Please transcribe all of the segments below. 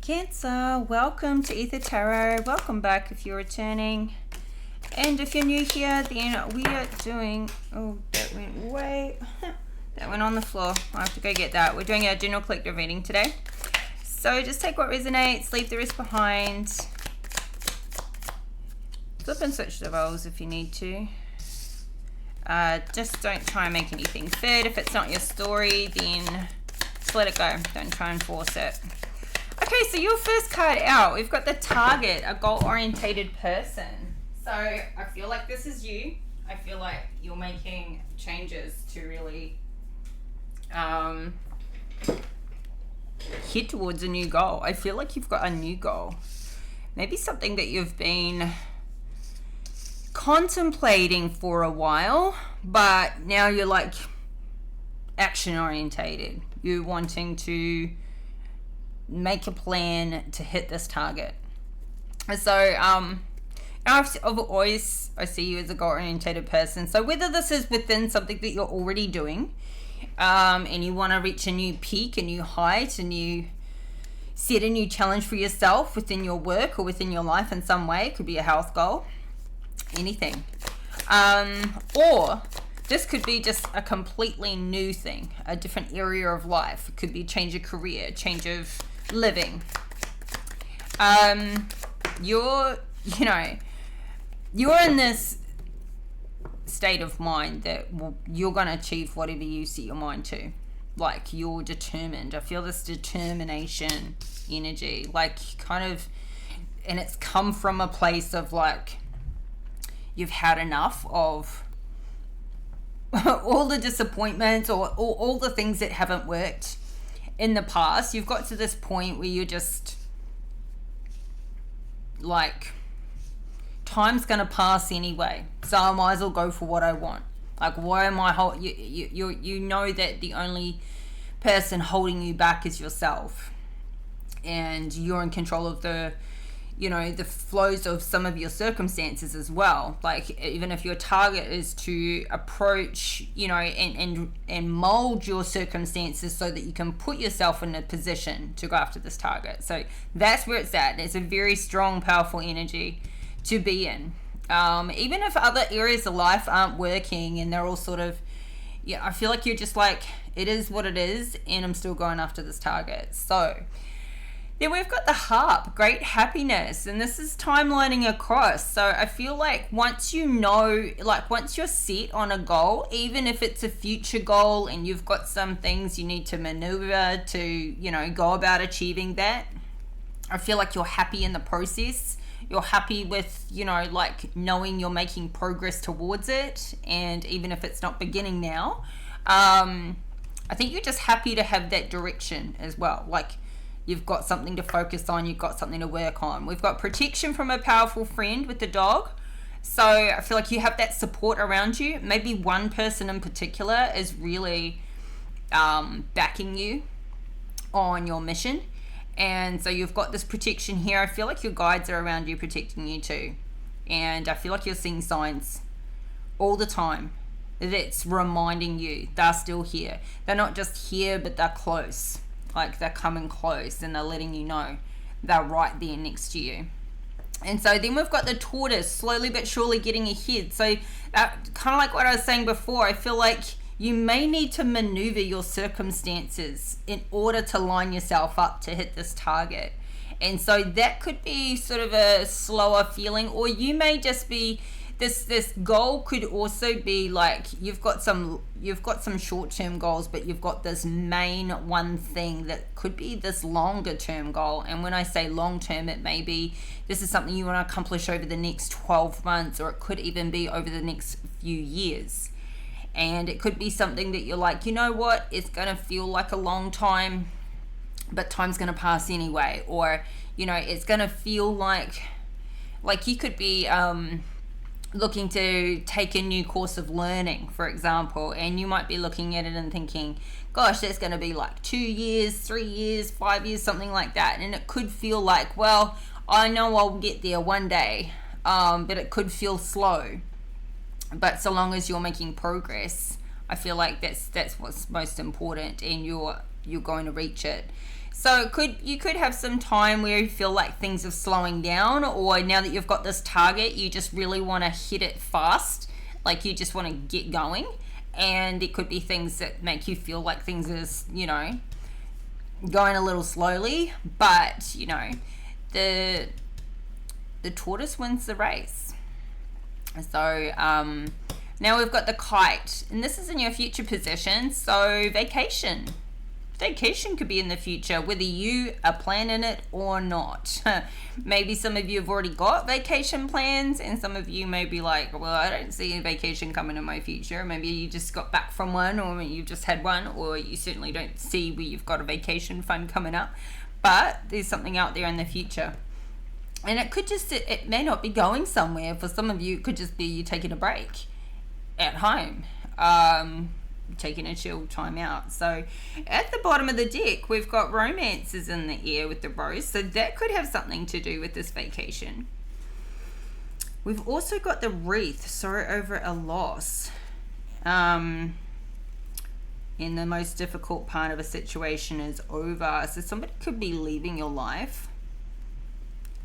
Cancer, welcome to Aether Tarot. Welcome back if you're returning. And if you're new here, then we are doing... Oh, that went way... That went on the floor. I have to go get that. We're doing a general collective reading today. So just take what resonates, leave the rest behind. Flip and switch the roles if you need to. Just don't try and make anything fit. If it's not your story, then just let it go. Don't try and force it. Okay, so your first card out, we've got the Target, a goal-orientated person. So I feel like this is you. I feel like you're making changes to really head towards a new goal. I feel like you've got a new goal. Maybe something that you've been contemplating for a while, but now you're like action-orientated. You're wanting to make a plan to hit this target. So I see you as a goal-orientated person. So whether this is within something that you're already doing, and you want to reach a new peak, a new height, set a new challenge for yourself within your work or within your life in some way, it could be a health goal, anything. Or this could be just a completely new thing, a different area of life. It could be change of career, change of living. You're in this state of mind that you're going to achieve whatever you set your mind to. Like, you're determined. I feel this determination energy, like, kind of, and it's come from a place of like, you've had enough of all the disappointments or all the things that haven't worked in the past. You've got to this point where you're just like, time's gonna pass anyway, so I might as well go for what I want. Like, why am I you know that the only person holding you back is yourself, and you're in control of the flows of some of your circumstances as well. Like, even if your target is to approach, and mold your circumstances so that you can put yourself in a position to go after this target. So that's where it's at. It's a very strong, powerful energy to be in. Even if other areas of life aren't working and they're all sort of, I feel like you're just like, it is what it is, and I'm still going after this target. So then we've got the Harp, great happiness, and this is timelining across. So I feel like once once you're set on a goal, even if it's a future goal and you've got some things you need to maneuver to, go about achieving that, I feel like you're happy in the process. You're happy with, knowing you're making progress towards it. And even if it's not beginning now, I think you're just happy to have that direction as well. Like, you've got something to focus on. You've got something to work on. We've got protection from a powerful friend with the dog. So I feel like you have that support around you. Maybe one person in particular is really backing you on your mission. And so you've got this protection here. I feel like your guides are around you protecting you too. And I feel like you're seeing signs all the time that's reminding you they're still here. They're not just here, but they're close. Like, they're coming close and they're letting you know they're right there next to you. And so then we've got the Tortoise, slowly but surely getting ahead. So kind of like what I was saying before, I feel like you may need to maneuver your circumstances in order to line yourself up to hit this target. And so that could be sort of a slower feeling, or you may just be, this goal could also be like, you've got some short-term goals, but you've got this main one thing that could be this longer term goal. And when I say long term, it may be this is something you want to accomplish over the next 12 months, or it could even be over the next few years. And it could be something that you're like, you know what, it's going to feel like a long time, but time's going to pass anyway. Or, it's going to feel like you could be looking to take a new course of learning, for example, and you might be looking at it and thinking, gosh, that's going to be like 2 years, 3 years, 5 years, something like that. And it could feel like, well, I know I'll get there one day, but it could feel slow. But so long as you're making progress, I feel like that's what's most important, and you're you're going to reach it. So you could have some time where you feel like things are slowing down, or now that you've got this target, you just really want to hit it fast, like you just want to get going. And it could be things that make you feel like things is, going a little slowly, but the tortoise wins the race. So now we've got the kite, and this is in your future position. So vacation could be in the future, whether you are planning it or not. Maybe some of you have already got vacation plans, and some of you may be like, well, I don't see a vacation coming in my future. Maybe you just got back from one, or you just had one, or you certainly don't see where you've got a vacation fund coming up, but there's something out there in the future. And it may not be going somewhere. For some of you, it could just be you taking a break at home, taking a chill time out. So at the bottom of the deck, we've got romances in the air with the rose, so that could have something to do with this vacation. We've also got the wreath, sorrow over a loss. And the most difficult part of a situation is over. So somebody could be leaving your life,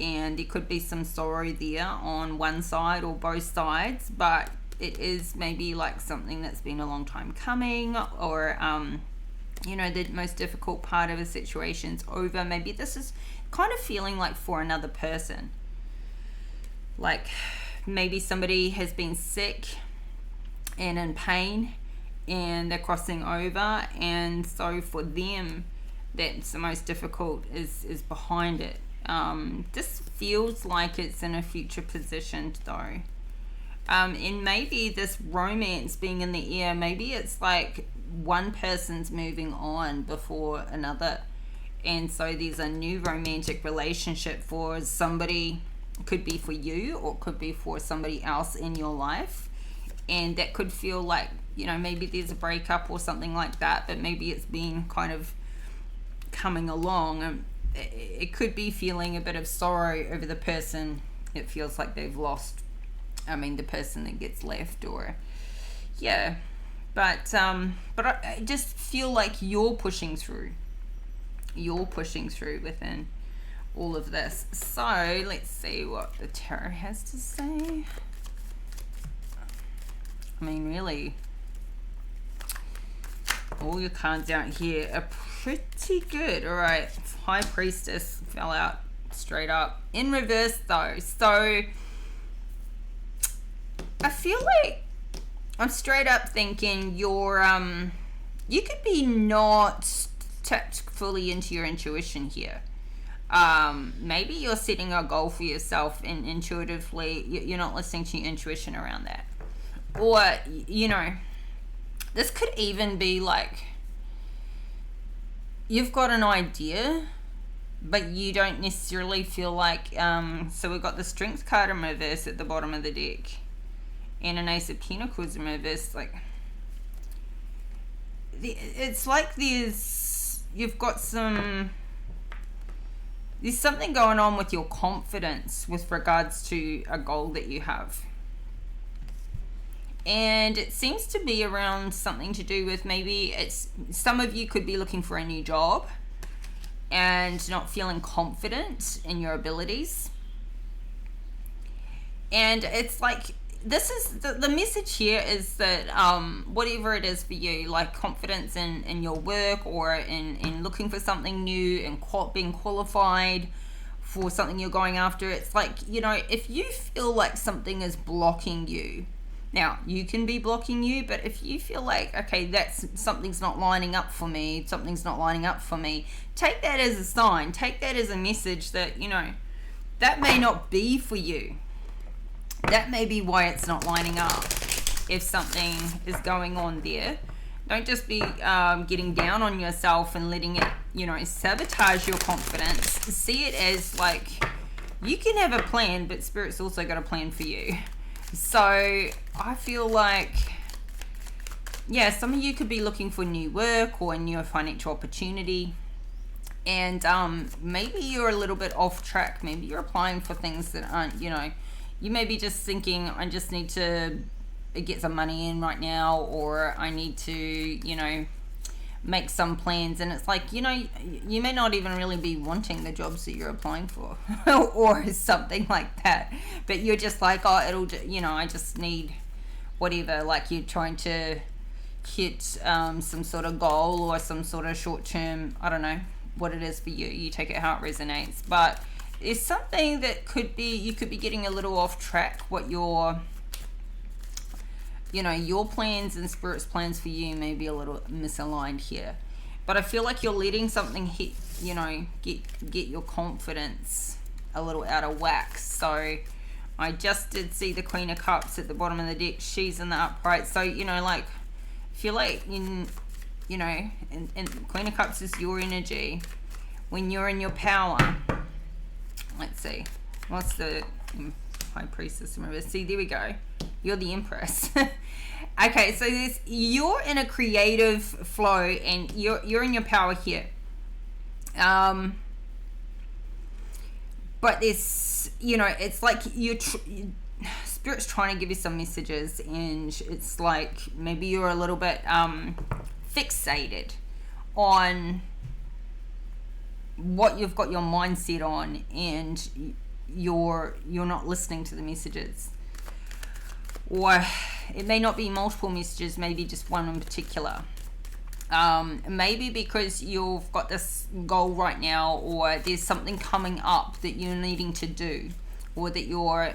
and it could be some sorrow there on one side or both sides, but it is maybe like something that's been a long time coming, or the most difficult part of a situation's over. Maybe this is kind of feeling like for another person, like maybe somebody has been sick and in pain and they're crossing over, and so for them that's the most difficult is behind it. This feels like it's in a future position though. And maybe this romance being in the air, maybe it's like one person's moving on before another, and so there's a new romantic relationship for somebody. Could be for you, or could be for somebody else in your life, and that could feel like maybe there's a breakup or something like that, but maybe it's been kind of coming along, and it could be feeling a bit of sorrow over the person it feels like they've lost. The person that gets left, or but I just feel like you're pushing through within all of this. So let's see what the tarot has to say. Really, all your cards out here are pretty good. All right, High Priestess fell out straight up in reverse though, so I feel like I'm straight up thinking you're you could be not tapped fully into your intuition here. Maybe you're setting a goal for yourself, and intuitively you're not listening to your intuition around that. Or this could even be like you've got an idea, but you don't necessarily feel like so we've got the Strength card in reverse at the bottom of the deck, and an Ace of Pentacles in reverse. Like it's like there's something going on with your confidence with regards to a goal that you have, and it seems to be around something to do with, maybe it's some of you could be looking for a new job and not feeling confident in your abilities, and it's like this is the message here is that whatever it is for you, like confidence in your work, or in looking for something new, and being qualified for something you're going after, it's like if you feel like something is blocking you, now you can be blocking you, but if you feel like, okay, something's not lining up for me, take that as a sign, take that as a message that that may not be for you. That may be why it's not lining up. If something is going on there, don't just be getting down on yourself and letting it, sabotage your confidence. See it as like you can have a plan, but Spirit's also got a plan for you. So I feel like, some of you could be looking for new work or a new financial opportunity, and maybe you're a little bit off track. Maybe you're applying for things that aren't, you may be just thinking, I just need to get some money in right now, or I need to, make some plans, and it's like, you know, you may not even really be wanting the jobs that you're applying for or something like that, but you're just like, oh, you know, I just need whatever, like you're trying to hit some sort of goal or some sort of short-term, I don't know what it is for you, you take it how it resonates. But it's something that could be, you could be getting a little off track, what your, you know, your plans and spirit's plans for you may be a little misaligned here. But I feel like you're letting something hit, you know, get your confidence a little out of whack. So I just did see the Queen of Cups at the bottom of the deck. She's in the upright. So, you know, like, I feel like, you know, and Queen of Cups is your energy. When you're in your power, let's see, what's the High Priestess? Remember, see, there we go. You're the Empress. Okay, so you're in a creative flow, and you're in your power here. But it's, you know, it's like Spirit's trying to give you some messages, and it's like maybe you're a little bit fixated on what you've got your mindset on, and you're not listening to the messages. Or it may not be multiple messages, maybe just one in particular. Maybe because you've got this goal right now, or there's something coming up that you're needing to do, or that you're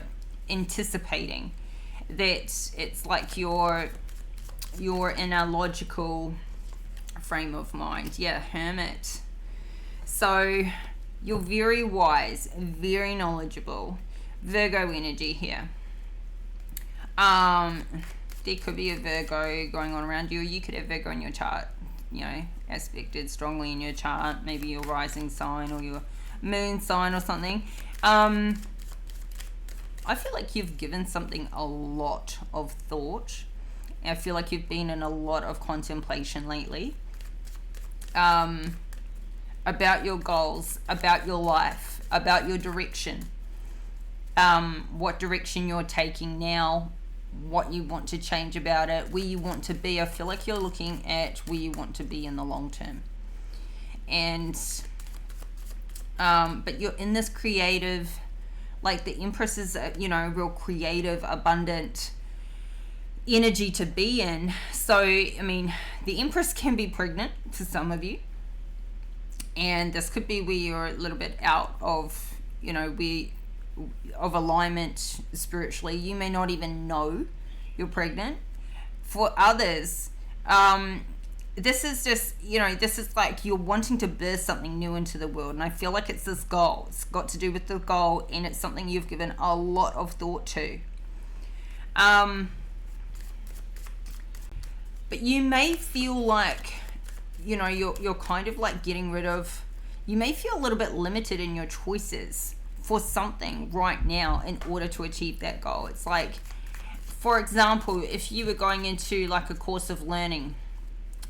anticipating, that it's like you're in a logical frame of mind. Yeah, Hermit. So you're very wise, very knowledgeable. Virgo energy here. There could be a Virgo going on around you, or you could have Virgo in your chart, you know, aspected strongly in your chart, maybe your rising sign or your moon sign or something. I feel like you've given something a lot of thought. I feel like you've been in a lot of contemplation lately, about your goals, about your life, about your direction, what direction you're taking now, what you want to change about it, where you want to be. I feel like you're looking at where you want to be in the long term. And but you're in this creative, like the Empress is a, you know, real creative, abundant energy to be in. So I mean, the Empress can be pregnant for some of you, and this could be where you're a little bit out of, you know, of alignment spiritually. You may not even know you're pregnant. For others, this is just, you know, this is like you're wanting to birth something new into the world, and I feel like it's this goal. It's got to do with the goal, and it's something you've given a lot of thought to. But you may feel like, you know, you're kind of like getting rid of, you may feel a little bit limited in your choices for something right now in order to achieve that goal. It's like, for example, if you were going into like a course of learning,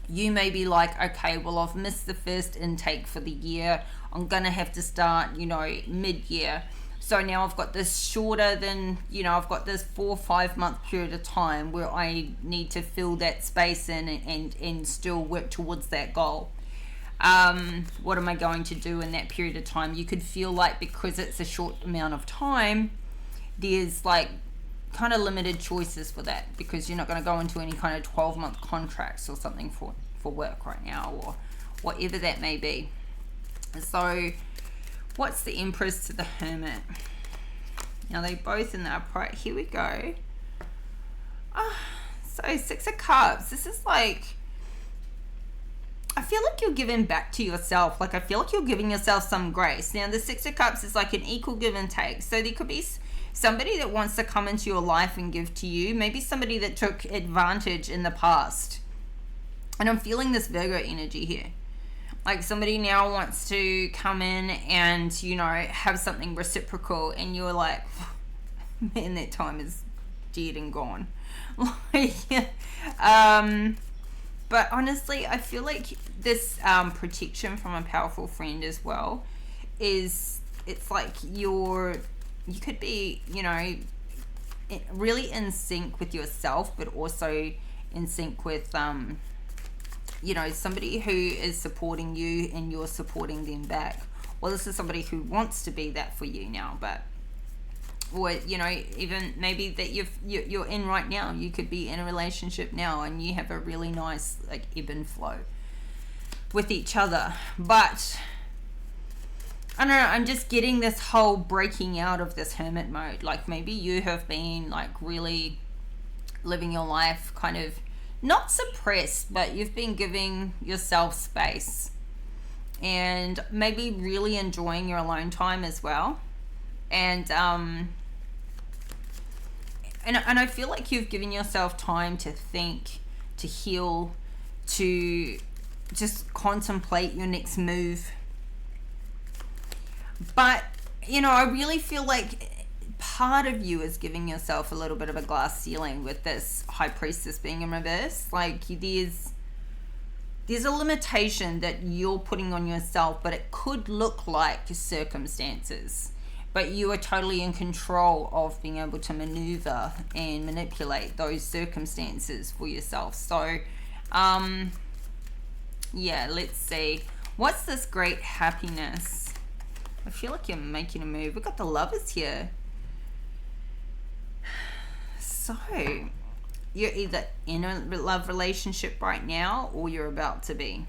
you may be like, okay, well, I've missed the first intake for the year. I'm gonna have to start, you know, mid-year. So now I've got this shorter than, you know, I've got this 4 or 5 month period of time where I need to fill that space in and still work towards that goal. What am I going to do in that period of time? You could feel like, because it's a short amount of time, there's like kind of limited choices for that, because you're not going to go into any kind of 12-month contracts or something for work right now, or whatever that may be. So what's the Empress to the Hermit? Now they both in the upright. Here we go. So Six of Cups. This is like, I feel like you're giving back to yourself. Like I feel like you're giving yourself some grace. Now the Six of Cups is like an equal give and take. So there could be somebody that wants to come into your life and give to you. Maybe somebody that took advantage in the past. And I'm feeling this Virgo energy here. Like somebody now wants to come in and, you know, have something reciprocal, and you're like, man, that time is dead and gone. But honestly, I feel like this protection from a powerful friend as well is, it's like you could be, you know, really in sync with yourself, but also in sync with somebody who is supporting you and you're supporting them back. Well, this is somebody who wants to be that for you now, but, or, even maybe that you're in right now. You could be in a relationship now and you have a really nice, like, ebb and flow with each other. But I don't know, I'm just getting this whole breaking out of this hermit mode. Like, maybe you have been, like, really living your life kind of not suppressed, but you've been giving yourself space and maybe really enjoying your alone time as well. And I feel like you've given yourself time to think, to heal, to just contemplate your next move. But, I really feel like part of you is giving yourself a little bit of a glass ceiling with this High Priestess being in reverse. Like, there's a limitation that you're putting on yourself, but it could look like circumstances. But you are totally in control of being able to maneuver and manipulate those circumstances for yourself. So, yeah, let's see. What's this great happiness? I feel like you're making a move. We've got the Lovers here. So, you're either in a love relationship right now or you're about to be.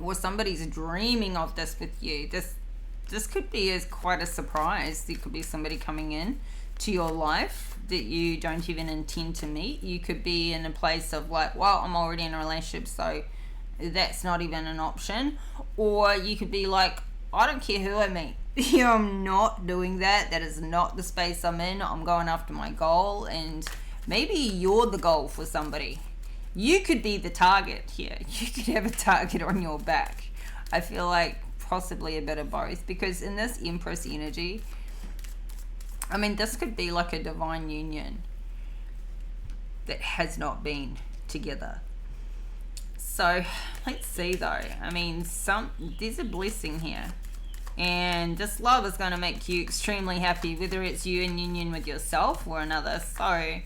Or somebody's dreaming of this with you. This could be as quite a surprise. There could be somebody coming in to your life that you don't even intend to meet. You could be in a place of like, well, I'm already in a relationship, so that's not even an option. Or you could be like, I don't care who I meet. I'm not doing that. That is not the space I'm in. I'm going after my goal, and maybe you're the goal for somebody. You could be the target here. You could have a target on your back. I feel like possibly a bit of both, because in this Empress energy, I mean, this could be like a divine union that has not been together. So let's see though. I mean, there's a blessing here, and this love is going to make you extremely happy, whether it's you in union with yourself or another. So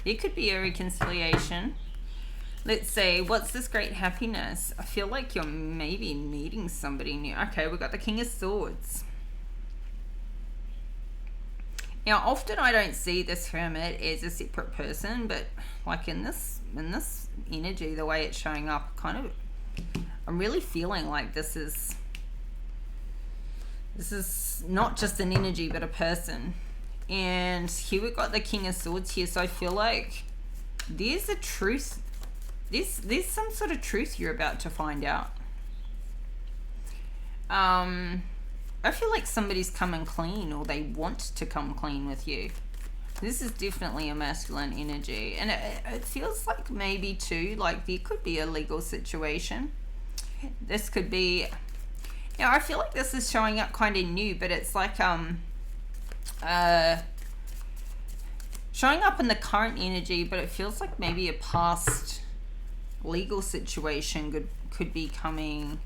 it could be a reconciliation. Let's see, what's this great happiness? I feel like you're maybe meeting somebody new. Okay, we've got the King of Swords. Now, often I don't see this Hermit as a separate person, but like in this energy, the way it's showing up, I'm really feeling like this is not just an energy, but a person. And here we've got the King of Swords here, so I feel like there's a truth. There's some sort of truth you're about to find out. I feel like somebody's coming clean, or they want to come clean with you. This is definitely a masculine energy, and it feels like maybe too, like there could be a legal situation. This could be, I feel like this is showing up kind of new, but it's like showing up in the current energy, but it feels like maybe a past legal situation could be coming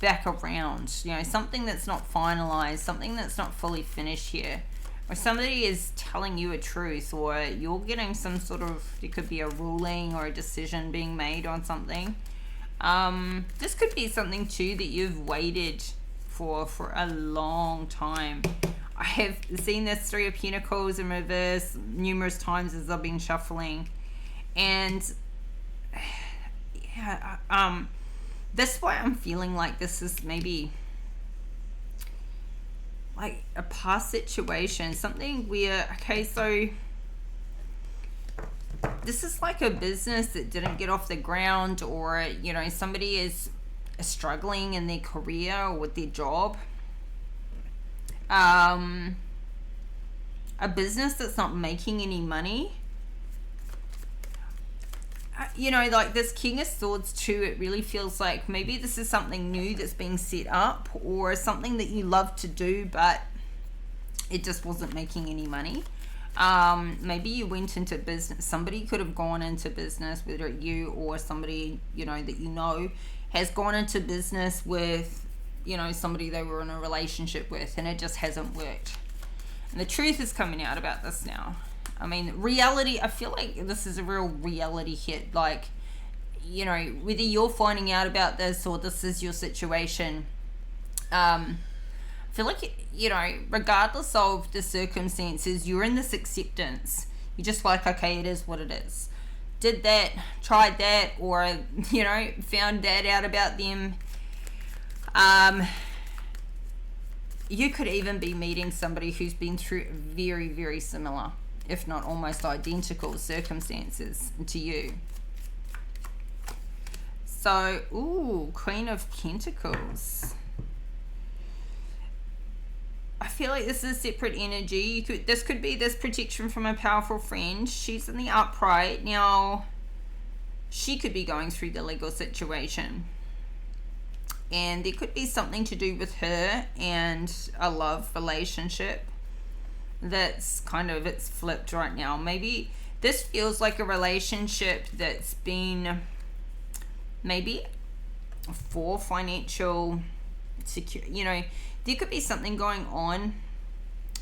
back around. Something that's not finalized, something that's not fully finished here, or somebody is telling you a truth, or you're getting some sort of, it could be a ruling or a decision being made on something. This could be something too that you've waited for a long time. I have seen this Three of Pentacles in reverse numerous times as I've been shuffling, and that's why I'm feeling like this is maybe like a past situation, something where, okay, so this is like a business that didn't get off the ground, or somebody is struggling in their career or with their job, a business that's not making any money. Like this King of Swords too, it really feels like maybe this is something new that's being set up, or something that you love to do but it just wasn't making any money. Maybe you went into business, somebody could have gone into business, whether you or somebody that has gone into business with somebody they were in a relationship with, and it just hasn't worked. And the truth is coming out about this now. I mean, reality, I feel like this is a real reality hit. Like, whether you're finding out about this or this is your situation, I feel like, regardless of the circumstances, you're in this acceptance. You're just like, okay, it is what it is. Did that, tried that, or, found that out about them. You could even be meeting somebody who's been through very, very similar, if not almost identical circumstances to you. So, Queen of Pentacles. I feel like this is separate energy. This could be this protection from a powerful friend. She's in the upright. Now, she could be going through the legal situation. And there could be something to do with her and a love relationship that's it's flipped right now. Maybe this feels like a relationship that's been maybe for financial security. There could be something going on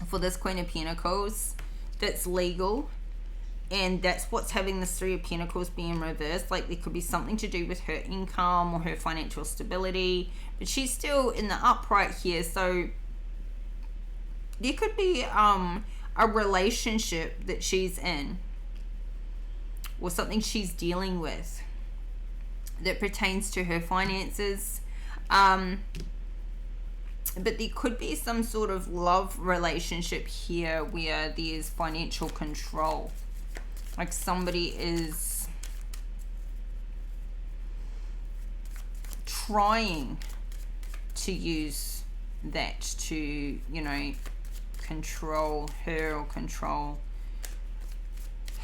for this Queen of Pentacles that's legal, and that's what's having this Three of Pentacles be in reverse. Like, there could be something to do with her income or her financial stability, but she's still in the upright here. So there could be a relationship that she's in or something she's dealing with that pertains to her finances. But there could be some sort of love relationship here where there's financial control. Like, somebody is trying to use that to, control her or control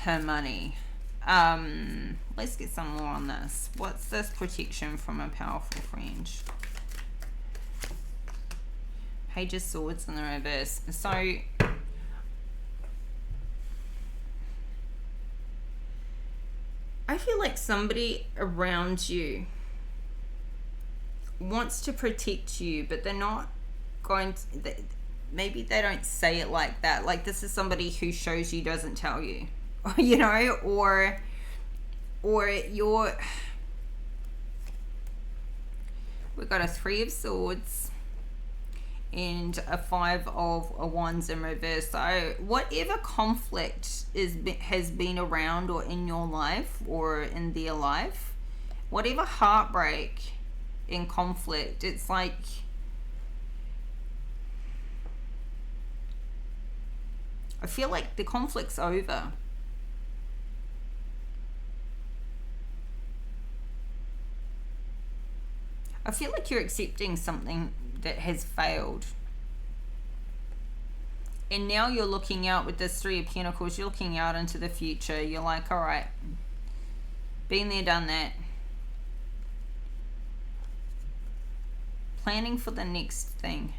her money. Let's get some more on this. What's this protection from a powerful friend? Page of Swords in the reverse. So, I feel like somebody around you wants to protect you, but they're not going to, maybe they don't say it like that. Like, this is somebody who shows you, doesn't tell you, or you're, we've got a Three of Swords and a Five of Wands in reverse. So whatever conflict has been around or in your life or in their life, whatever heartbreak and conflict, it's like I feel like the conflict's over. I feel like you're accepting something that has failed. And now you're looking out with this Three of Pentacles. You're looking out into the future. You're like, all right, been there, done that. Planning for the next thing.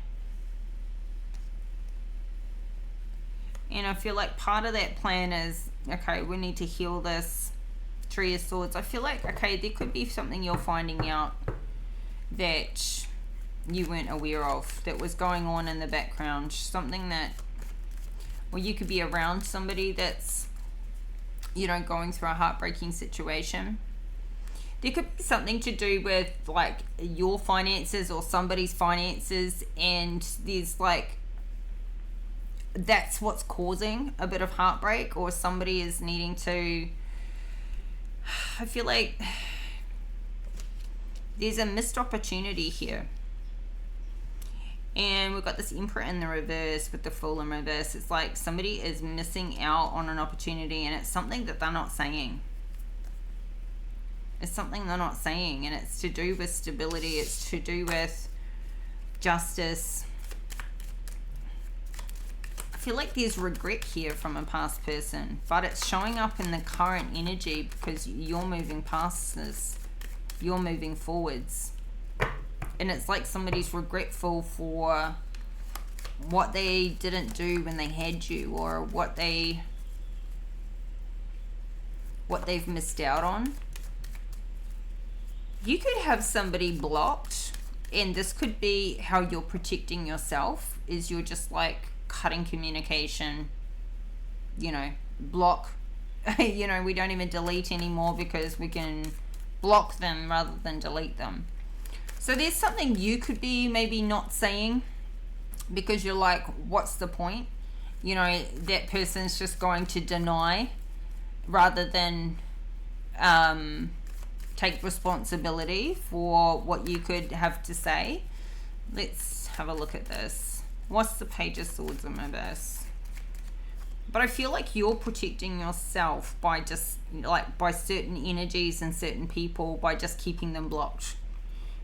And I feel like part of that plan is, okay, we need to heal this Three of Swords. I feel like, okay, there could be something you're finding out that you weren't aware of that was going on in the background. Something that, or you could be around somebody that's, going through a heartbreaking situation. There could be something to do with like your finances or somebody's finances, and there's like, that's what's causing a bit of heartbreak, or somebody is needing to, I feel like there's a missed opportunity here. And we've got this Emperor in the reverse with the Fool in reverse. It's like somebody is missing out on an opportunity, and it's something that they're not saying. It's something they're not saying, and it's to do with stability. It's to do with justice. I feel like there's regret here from a past person, but it's showing up in the current energy because you're moving past this. You're moving forwards. And it's like somebody's regretful for what they didn't do when they had you, or what they've missed out on. You could have somebody blocked, and this could be how you're protecting yourself, is you're just like cutting communication, block. We don't even delete anymore because we can block them rather than delete them. So there's something you could be maybe not saying because you're like, what's the point? You know, that person's just going to deny rather than take responsibility for what you could have to say. Let's have a look at this. What's the Page of Swords in reverse? But I feel like you're protecting yourself by just like by certain energies and certain people by just keeping them blocked.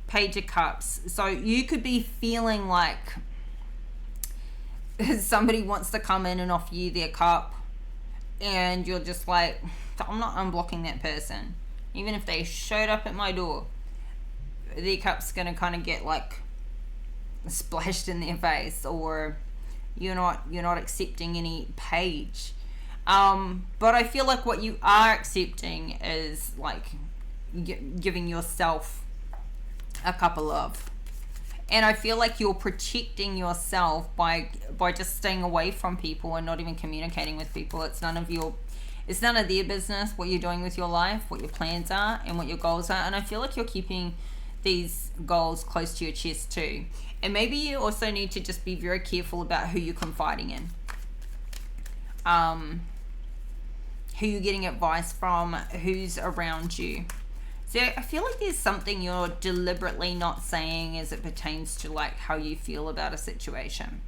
Page of Cups. So you could be feeling like somebody wants to come in and offer you their cup and you're just like, I'm not unblocking that person. Even if they showed up at my door, their cup's gonna kind of get like splashed in their face, or you're not accepting any page. But I feel like what you are accepting is like giving yourself a cup of love. And I feel like you're protecting yourself by just staying away from people and not even communicating with people. It's none of their business what you're doing with your life, what your plans are, and what your goals are. And I feel like you're keeping these goals close to your chest too. And maybe you also need to just be very careful about who you're confiding in. Who you're getting advice from, who's around you. So I feel like there's something you're deliberately not saying as it pertains to like how you feel about a situation.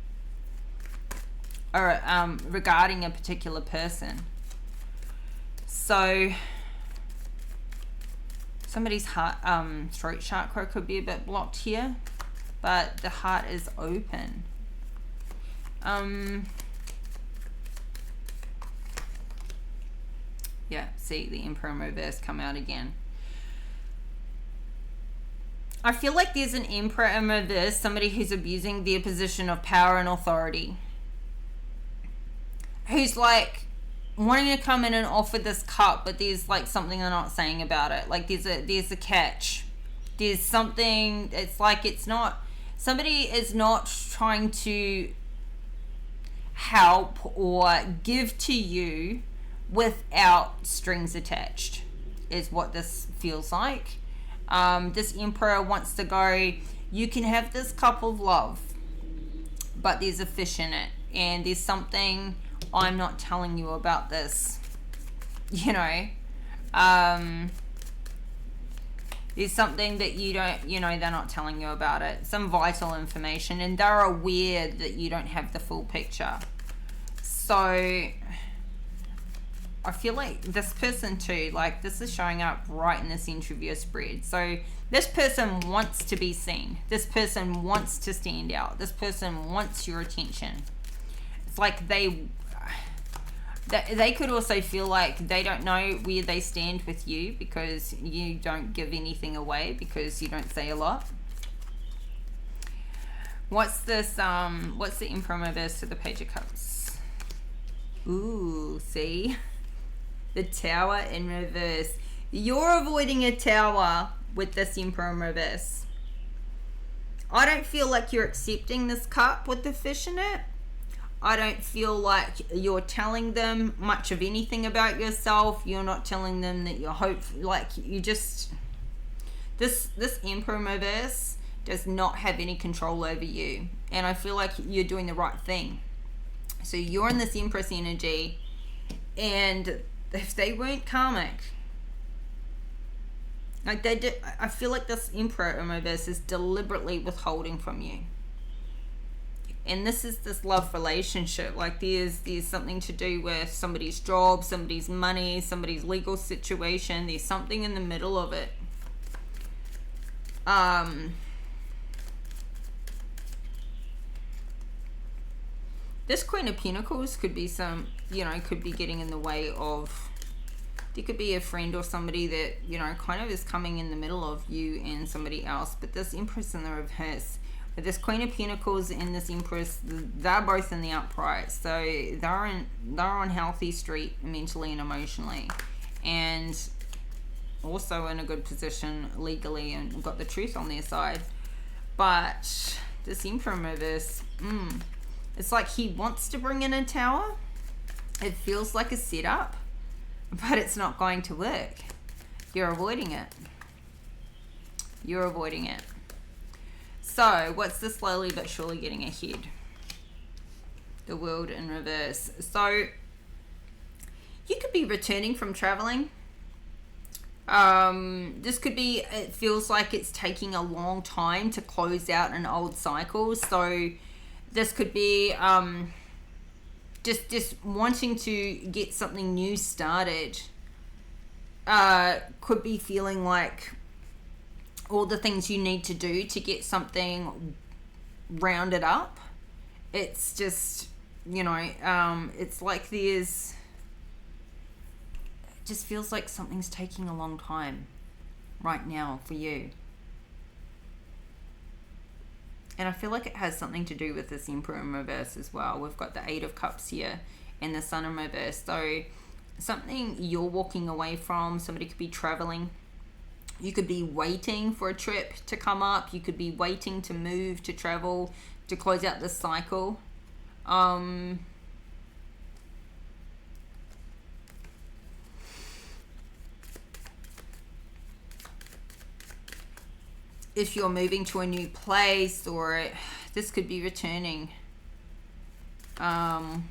Or regarding a particular person. So somebody's heart, throat chakra could be a bit blocked here, but the heart is open. Yeah, see the Emperor in reverse come out again. I feel like there's an Emperor in reverse, somebody who's abusing their position of power and authority. Who's like wanting to come in and offer this cup, but there's like something they're not saying about it. Like there's a catch. There's something, it's like it's not, somebody is not trying to help or give to you without strings attached, is what this feels like. This Emperor wants to go, you can have this cup of love, but there's a fish in it, and there's something I'm not telling you about this, you know. There's something that you don't, you know, they're not telling you about it, some vital information, and they're aware that you don't have the full picture. So I feel like this person too, like this is showing up right in the center of your spread. So this person wants to be seen. This person wants to stand out. This person wants your attention. It's like they could also feel like they don't know where they stand with you because you don't give anything away, because you don't say a lot. What's this, what's the Emperor reverse to the Page of Cups? Ooh, see? The Tower in reverse. You're avoiding a tower with this Emperor in reverse. I don't feel like you're accepting this cup with the fish in it. I don't feel like you're telling them much of anything about yourself. You're not telling them that you're hopeful. Like you just, this Emperor in reverse does not have any control over you. And I feel like you're doing the right thing. So you're in this Empress energy, and if they weren't karmic, like they did, I feel like this Emperor in reverse is deliberately withholding from you. And this is this love relationship. Like there's something to do with somebody's job, somebody's money, somebody's legal situation. There's something in the middle of it. This Queen of Pentacles could be some, you know, could be getting in the way of, there could be a friend or somebody that, you know, kind of is coming in the middle of you and somebody else. But this Empress in the reverse, with this Queen of Pentacles and this Empress, they're both in the upright. So they're on healthy street mentally and emotionally. And also in a good position legally and got the truth on their side. But this Emperor in reverse, it's like he wants to bring in a tower. It feels like a setup, but it's not going to work. You're avoiding it. You're avoiding it. So, what's the slowly but surely getting ahead? The World in reverse. So, you could be returning from traveling. This could be, it feels like it's taking a long time to close out an old cycle. So, this could be just wanting to get something new started. Could be feeling like all the things you need to do to get something rounded up. It's just, you know, it's like there's, it just feels like something's taking a long time right now for you. And I feel like it has something to do with this Emperor in reverse as well. We've got the Eight of Cups here and the Sun in reverse. So something you're walking away from, somebody could be traveling. You could be waiting for a trip to come up. You could be waiting to move, to travel, to close out this cycle. If you're moving to a new place, or this could be returning from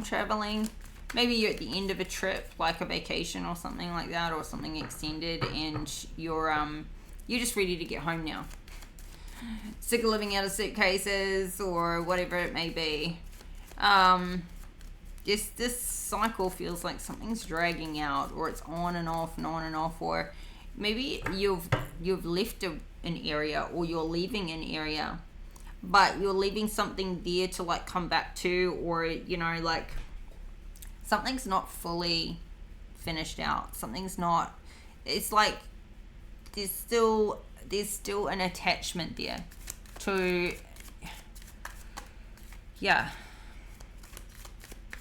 traveling. Maybe you're at the end of a trip, like a vacation or something like that, or something extended, and you're just ready to get home now. Sick of living out of suitcases, or whatever it may be. This cycle feels like something's dragging out, or it's on and off and on and off, or maybe you've left an area, or you're leaving an area, but you're leaving something there to like come back to, or you know, like something's not fully finished out. Something's not, it's like there's still an attachment there to, yeah,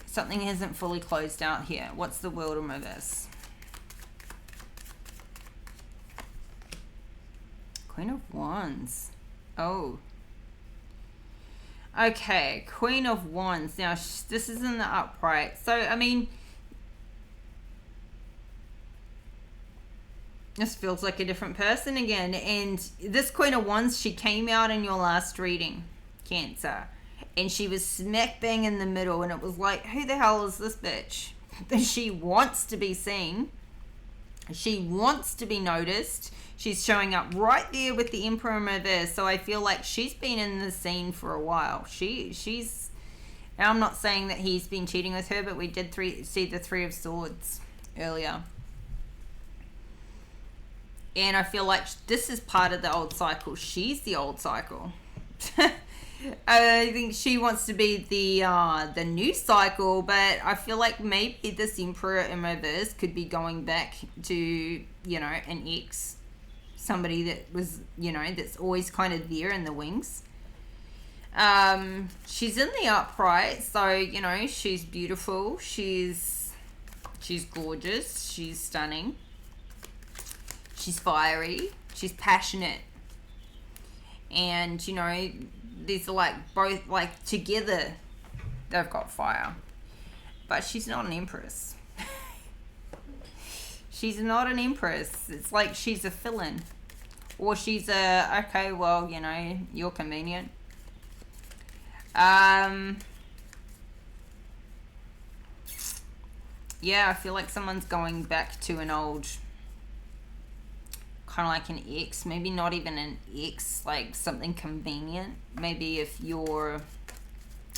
something isn't fully closed out here. What's the World in reverse? Queen of Wands. Oh. Okay, Queen of Wands. Now, this is in the upright. So, I mean, this feels like a different person again. And this Queen of Wands, she came out in your last reading, Cancer. And she was smack bang in the middle. And it was like, who the hell is this bitch? She wants to be seen. She wants to be noticed. She's showing up right there with the Emperor in reverse. So I feel like she's been in the scene for a while. She's. Now I'm not saying that he's been cheating with her, but we did see the Three of Swords earlier. And I feel like this is part of the old cycle. She's the old cycle. I think she wants to be the new cycle, but I feel like maybe this Emperor in reverse could be going back to, you know, an ex. Somebody that was, you know, that's always kind of there in the wings. She's in the upright, so, you know, she's beautiful. She's gorgeous. She's stunning. She's fiery. She's passionate. And, you know, these are like both, like together, they've got fire. But she's not an empress. She's not an empress. It's like she's a fill-in. Or she's a, okay, well, you know, you're convenient. Yeah, I feel like someone's going back to an old, kind of like an ex. Maybe not even an ex, like something convenient. Maybe if you're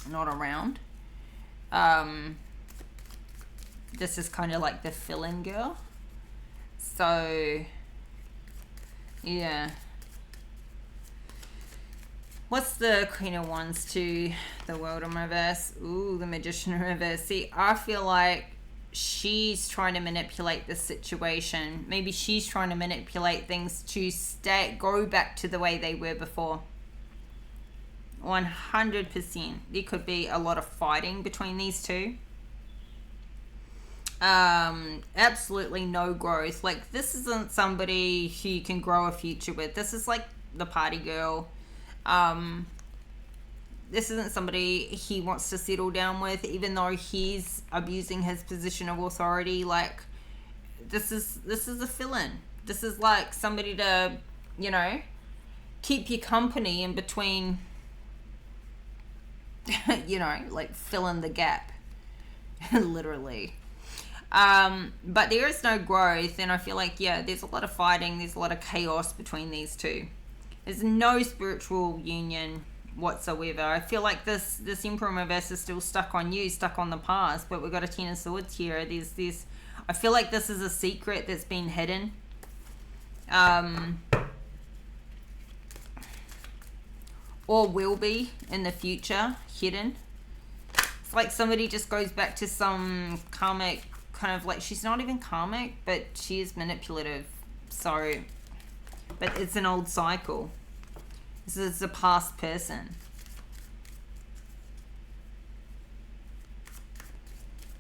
not around. This is kind of like the fill-in girl. So, yeah. What's the Queen of Wands to the World in reverse? Ooh, the Magician in reverse. See, I feel like she's trying to manipulate the situation. Maybe she's trying to manipulate things to go back to the way they were before. 100%. There could be a lot of fighting between these two. Absolutely no growth. Like, this isn't somebody who you can grow a future with. This is like the party girl. This isn't somebody he wants to settle down with, even though he's abusing his position of authority. Like, this is a fill-in. This is like somebody to, you know, keep you company in between, you know, like fill in the gap, literally. But there is no growth, and I feel like, yeah, there's a lot of fighting, there's a lot of chaos between these two. There's no spiritual union whatsoever. I feel like this Emperor reverse is still stuck on you, stuck on the past, but we've got a Ten of Swords here. There's this, I feel like this is a secret that's been hidden. Or will be in the future hidden. It's like somebody just goes back to some karmic kind of, like, she's not even karmic, but she is manipulative. So, but it's an old cycle. This is a past person.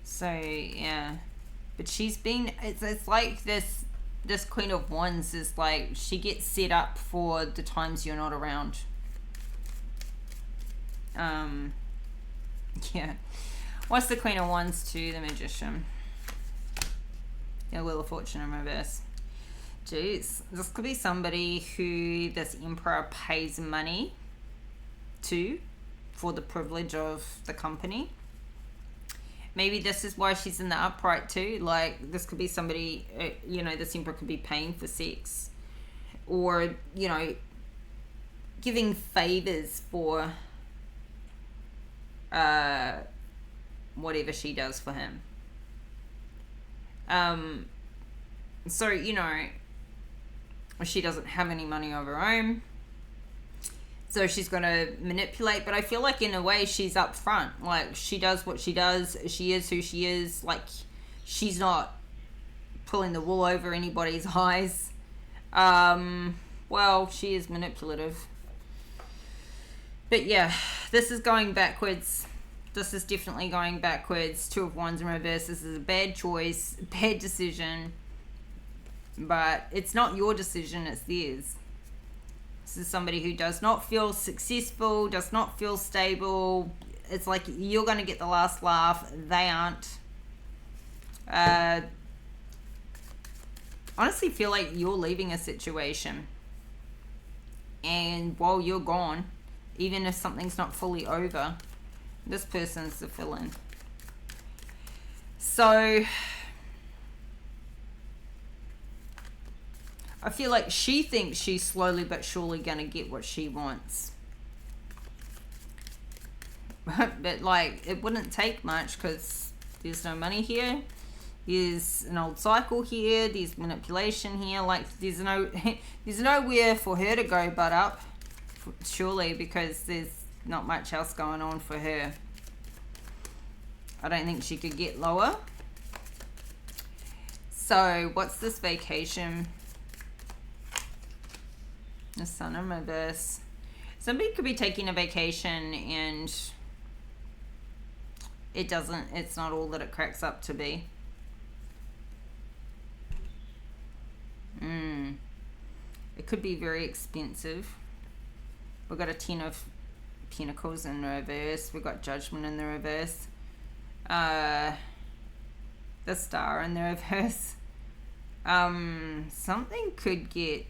So yeah, but she's been, it's like this Queen of Wands is like, she gets set up for the times you're not around. Yeah. What's the Queen of Wands to the Magician? Yeah, Wheel of Fortune in reverse. Jeez, this could be somebody who this Emperor pays money to for the privilege of the company. Maybe this is why she's in the upright too. Like, this could be somebody, you know, this Emperor could be paying for sex, or, you know, giving favors for whatever she does for him. So, you know, she doesn't have any money of her own, so she's going to manipulate. But I feel like in a way she's up front. Like, she does what she does. She is who she is. Like, she's not pulling the wool over anybody's eyes. Well, she is manipulative. But yeah, this is going backwards. This is definitely going backwards. Two of Wands in reverse. This is a bad choice, bad decision. But it's not your decision, it's theirs. This is somebody who does not feel successful, does not feel stable. It's like you're going to get the last laugh. They aren't. Honestly feel like you're leaving a situation. And while you're gone, even if something's not fully over, this person's the fill-in. So I feel like she thinks she's slowly but surely going to get what she wants. But, like, it wouldn't take much because there's no money here. There's an old cycle here. There's manipulation here. Like, there's nowhere for her to go but up, surely, because there's not much else going on for her. I don't think she could get lower. So, what's this vacation? The Sun in reverse. Somebody could be taking a vacation and it's not all that it cracks up to be. It could be very expensive. We've got a 10 of Pentacles in the reverse. We've got Judgment in the reverse. The Star in the reverse. Something could get...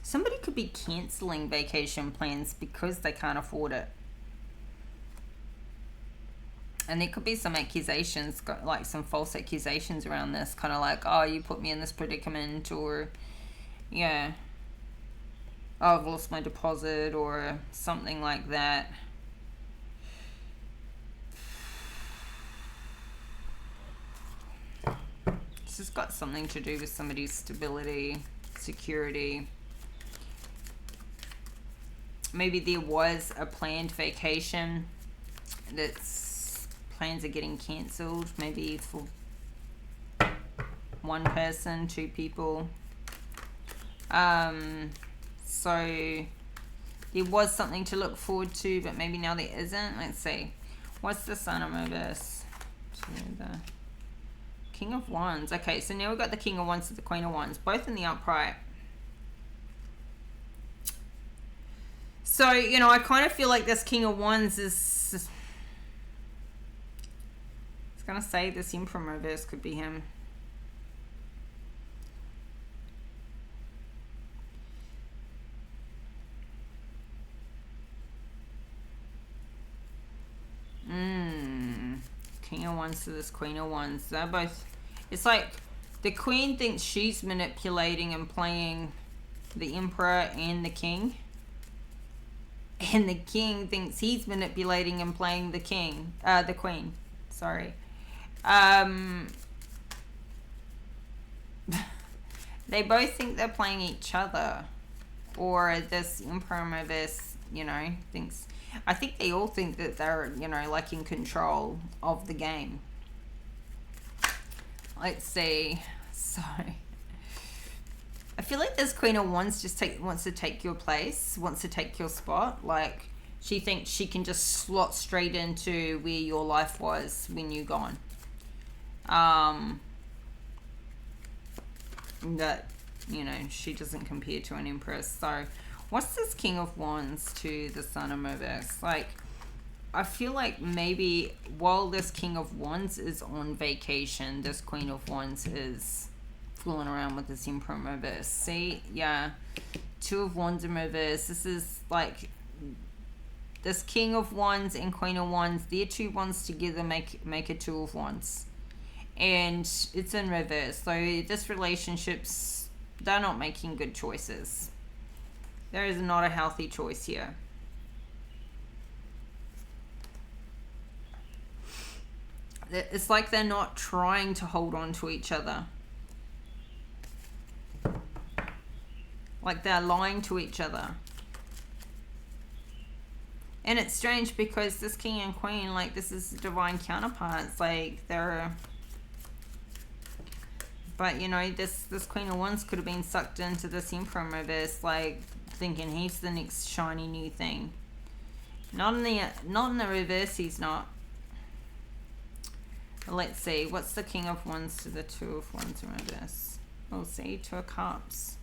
Somebody could be cancelling vacation plans because they can't afford it. And there could be some accusations, like some false accusations around this. Kind of like, oh, you put me in this predicament, or, yeah, oh, I've lost my deposit, or something like that. This has got something to do with somebody's stability, security. Maybe there was a planned vacation that's plans are getting cancelled, maybe for one person, two people. So there was something to look forward to, but maybe now there isn't. Let's see. What's the Sun in reverse? To the King of Wands. Okay, so now we've got the King of Wands to the Queen of Wands, both in the upright. So, you know, I kind of feel like this King of Wands is... I was going to say this Emperor reverse could be him. of Wands to this Queen of Wands. They're both... It's like the Queen thinks she's manipulating and playing the Emperor and the King. And the King thinks he's manipulating and playing the Queen. Sorry. They both think they're playing each other. Or this Emperor reverse, you know, thinks... I think they all think that they're, you know, like in control of the game. Let's see. So... I feel like this Queen of Wands just wants to take your place, wants to take your spot. Like, she thinks she can just slot straight into where your life was when you're gone. That, you know, she doesn't compare to an Empress. So, what's this King of Wands to the Sun of Reverse? Like, I feel like maybe while this King of Wands is on vacation, this Queen of Wands is fooling around with this Emperor in reverse. See? Yeah. Two of Wands in reverse. This is like this King of Wands and Queen of Wands. Their two wands together make a Two of Wands. And it's in reverse. So this relationship's... They're not making good choices. There is not a healthy choice here. It's like they're not trying to hold on to each other. Like they're lying to each other. And it's strange because this King and Queen, like, this is divine counterparts. Like, they're... But, you know, this Queen of Wands could have been sucked into this Emperor in reverse, like, thinking he's the next shiny new thing. Not in the reverse, he's not. Let's see. What's the King of Wands to the Two of Wands in reverse? We'll see. Two of Cups.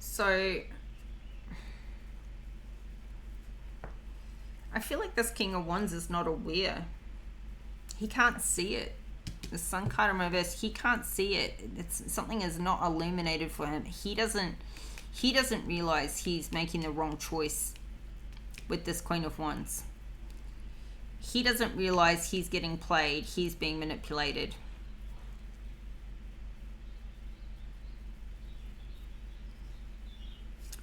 So, I feel like this King of Wands is not aware. He can't see it. The Sun card in reverse, he can't see it. Something is not illuminated for him. He doesn't realize he's making the wrong choice with this Queen of Wands. He doesn't realize he's getting played. He's being manipulated.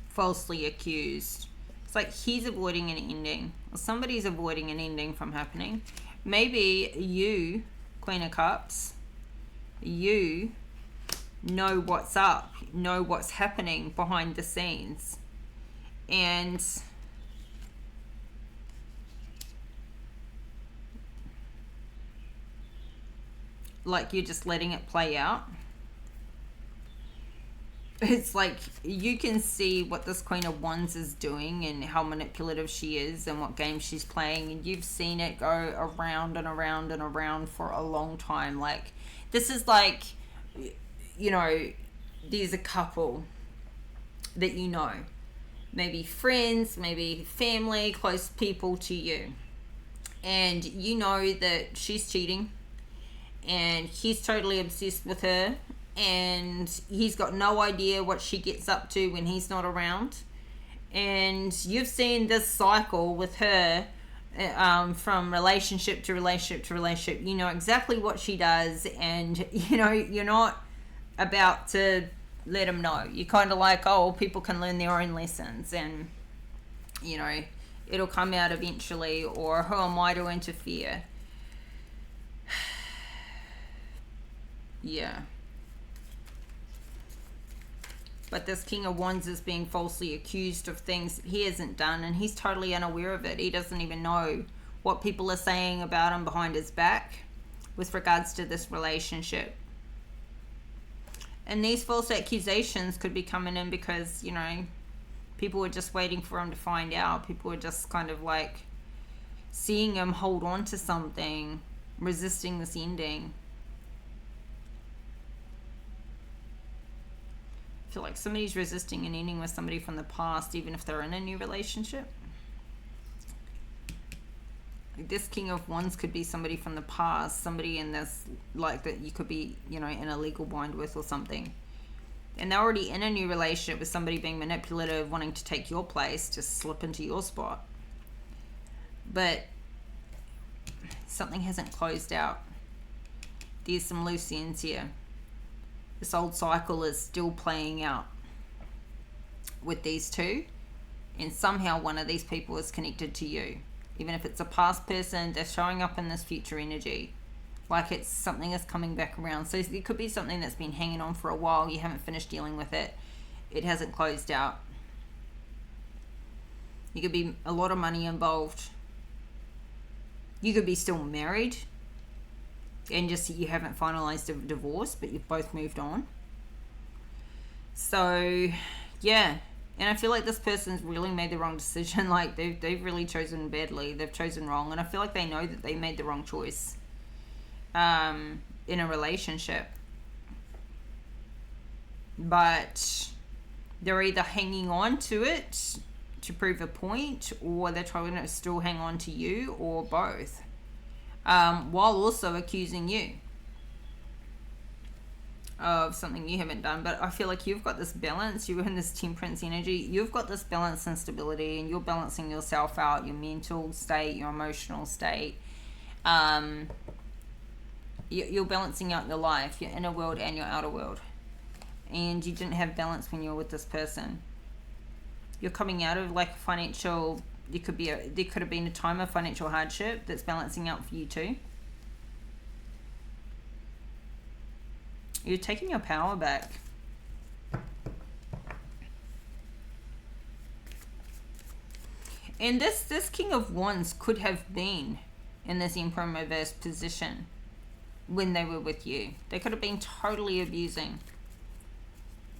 Falsely accused. It's like he's avoiding an ending, or somebody's avoiding an ending from happening. Maybe you, Queen of Cups, you know what's up, know what's happening behind the scenes, and like you're just letting it play out. It's like you can see what this Queen of Wands is doing and how manipulative she is and what game she's playing, and you've seen it go around and around and around for a long time. Like, this is like, you know, there's a couple that you know, maybe friends, maybe family, close people to you, and you know that she's cheating and he's totally obsessed with her, and he's got no idea what she gets up to when he's not around. And you've seen this cycle with her, from relationship to relationship to relationship. You know exactly what she does, and you know you're not about to let him know. You're kind of like, oh, people can learn their own lessons, and you know it'll come out eventually, or who am I to interfere? Yeah. But this King of Wands is being falsely accused of things he hasn't done, and he's totally unaware of it. He doesn't even know what people are saying about him behind his back with regards to this relationship. And these false accusations could be coming in because, you know, people were just waiting for him to find out. People were just kind of like seeing him hold on to something, resisting this ending. I feel like somebody's resisting an ending with somebody from the past, even if they're in a new relationship. Like this King of Wands could be somebody from the past, somebody in this, like, that you could be, you know, in a legal bind with or something. And they're already in a new relationship with somebody being manipulative, wanting to take your place, to slip into your spot. But something hasn't closed out. There's some loose ends here. This old cycle is still playing out with these two, and somehow one of these people is connected to you. Even if it's a past person, they're showing up in this future energy. Like it's something is coming back around. So it could be something that's been hanging on for a while. You haven't finished dealing with it. It hasn't closed out. You could be a lot of money involved. You could be still married and just you haven't finalized a divorce, but you've both moved on. So yeah, and I feel like this person's really made the wrong decision. Like they've really chosen badly. They've chosen wrong, and I feel like they know that they made the wrong choice in a relationship. But they're either hanging on to it to prove a point, or they're trying to still hang on to you, or both, while also accusing you of something you haven't done. But I feel like you've got this balance. You're in this temperance energy. You've got this balance and stability, and you're balancing yourself out, your mental state, your emotional state. You're balancing out your life, your inner world and your outer world. And you didn't have balance when you were with this person. You're coming out of like financial, there could have been a time of financial hardship that's balancing out for you too. You're taking your power back. And this King of Wands could have been in this Emperor reverse position when they were with you. They could have been totally abusing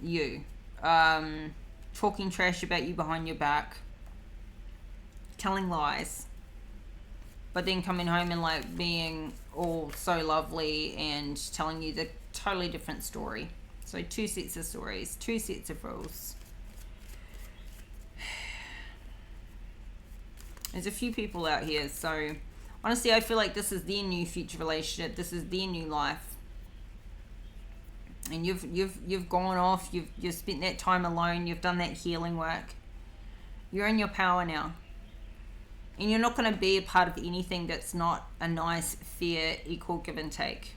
you, talking trash about you behind your back, telling lies, but then coming home and like being all so lovely and telling you the totally different story. So two sets of stories, two sets of rules. There's a few people out here, so honestly I feel like this is their new future relationship. This is their new life. And you've gone off, you've spent that time alone, you've done that healing work. You're in your power now. And you're not going to be a part of anything that's not a nice, fair, equal give and take.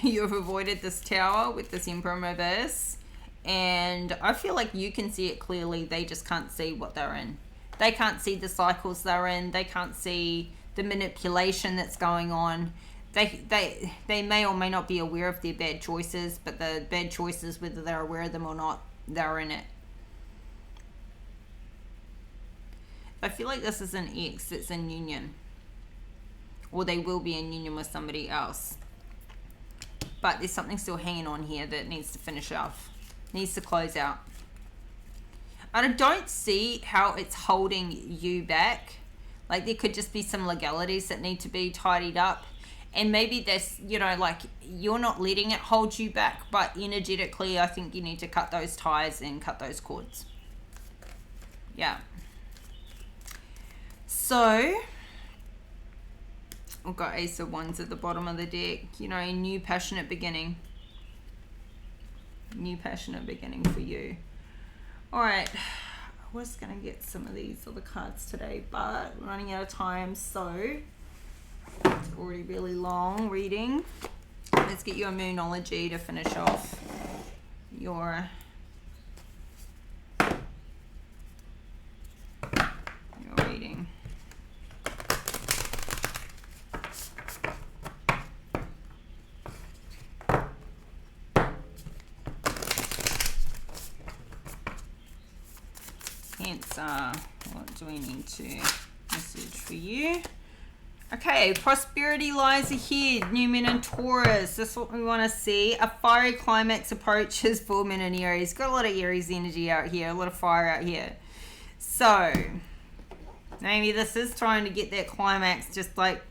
You've avoided this tower with this Emperor reverse. And I feel like you can see it clearly. They just can't see what they're in. They can't see the cycles they're in. They can't see the manipulation that's going on. They may or may not be aware of their bad choices, but the bad choices, whether they're aware of them or not, they're in it. I feel like this is an ex that's in union, or they will be in union with somebody else. But there's something still hanging on here that needs to finish off, needs to close out. I don't see how it's holding you back. Like there could just be some legalities that need to be tidied up. And maybe that's, like you're not letting it hold you back, but energetically, I think you need to cut those ties and cut those cords. Yeah. So, we've got Ace of Wands at the bottom of the deck. A new passionate beginning. New passionate beginning for you. Alright. I was going to get some of these other cards today, but we're running out of time, so it's already really long reading. Let's get your Moonology to finish off your reading. Cancer, what do we need to message for you? Okay, prosperity lies ahead, New Moon and Taurus. This is what we want to see. A fiery climax approaches for men and Aries. Got a lot of Aries energy out here, a lot of fire out here. So, maybe this is trying to get that climax, just like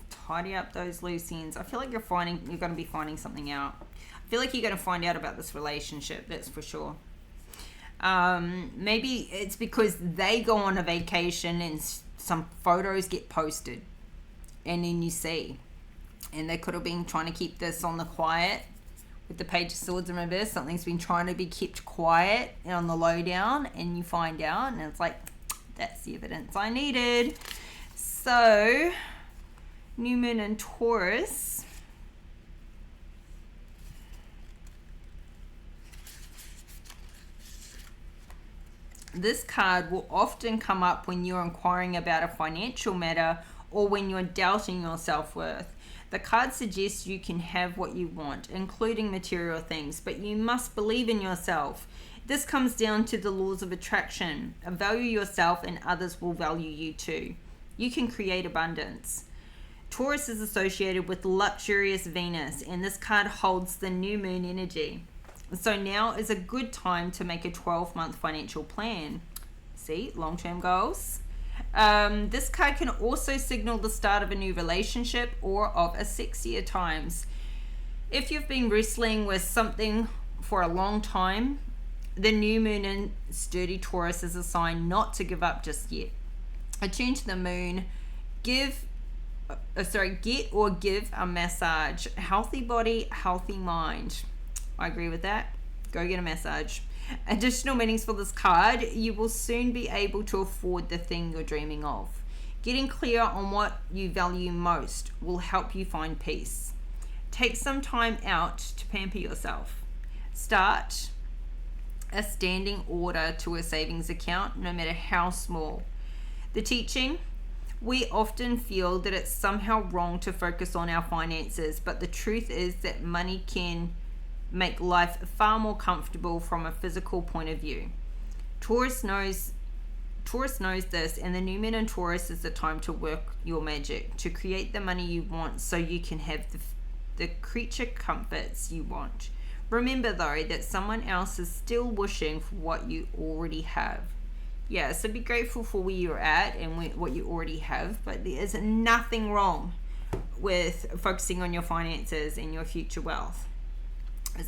tidy up those loose ends. I feel like you're going to be finding something out. I feel like you're going to find out about this relationship, that's for sure. Maybe it's because they go on a vacation and some photos get posted and then you see, and they could have been trying to keep this on the quiet with the Page of Swords in reverse. Something's been trying to be kept quiet and on the low down, and you find out, and it's like, that's the evidence I needed. So, new moon in Taurus. This card will often come up when you're inquiring about a financial matter or when you're doubting your self-worth. The card suggests you can have what you want, including material things, but you must believe in yourself. This comes down to the laws of attraction. Value yourself and others will value you too. You can create abundance. Taurus is associated with luxurious Venus, and this card holds the new moon energy. So now is a good time to make a 12-month financial plan. See, long-term goals. This card can also signal the start of a new relationship or of a sexier times. If you've been wrestling with something for a long time, the new moon in sturdy Taurus is a sign not to give up just yet. Attune to the moon. Get or give a massage. Healthy body, healthy mind. I agree with that. Go get a massage. Additional meanings for this card. You will soon be able to afford the thing you're dreaming of. Getting clear on what you value most will help you find peace. Take some time out to pamper yourself. Start a standing order to a savings account, no matter how small. The teaching. We often feel that it's somehow wrong to focus on our finances, but the truth is that money can make life far more comfortable from a physical point of view. Taurus knows this, and the new moon in Taurus is the time to work your magic, to create the money you want so you can have the creature comforts you want. Remember though that someone else is still wishing for what you already have. Yeah, so be grateful for where you're at and what you already have, but there's nothing wrong with focusing on your finances and your future wealth.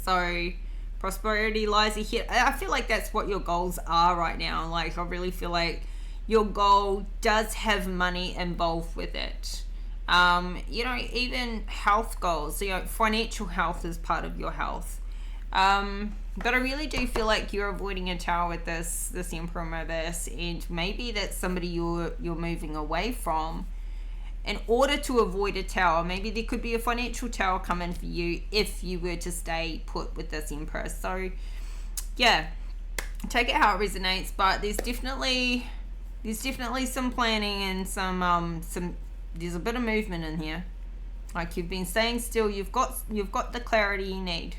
So prosperity lies ahead. I feel like that's what your goals are right now. Like, I really feel like your goal does have money involved with it. Even health goals, financial health is part of your health. But I really do feel like you're avoiding a tower with this Emperor reverse, and maybe that's somebody you're moving away from in order to avoid a tower. Maybe there could be a financial tower coming for you if you were to stay put with this Emperor. So yeah, take it how it resonates, but there's definitely some planning and some there's a bit of movement in here. Like, you've been staying still, you've got the clarity you need.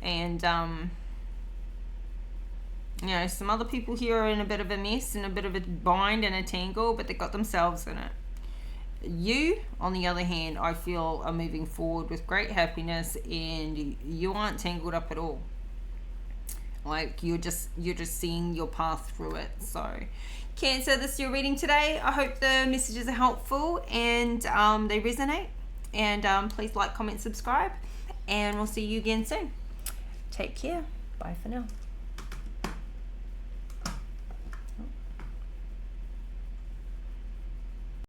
And some other people here are in a bit of a mess and a bit of a bind and a tangle, but they got themselves in it. You, on the other hand, I feel are moving forward with great happiness, and you aren't tangled up at all. Like, you're just seeing your path through it. So Cancer, this is your reading today. I hope the messages are helpful and they resonate. And please like, comment, subscribe, and we'll see you again soon. Take care. Bye for now.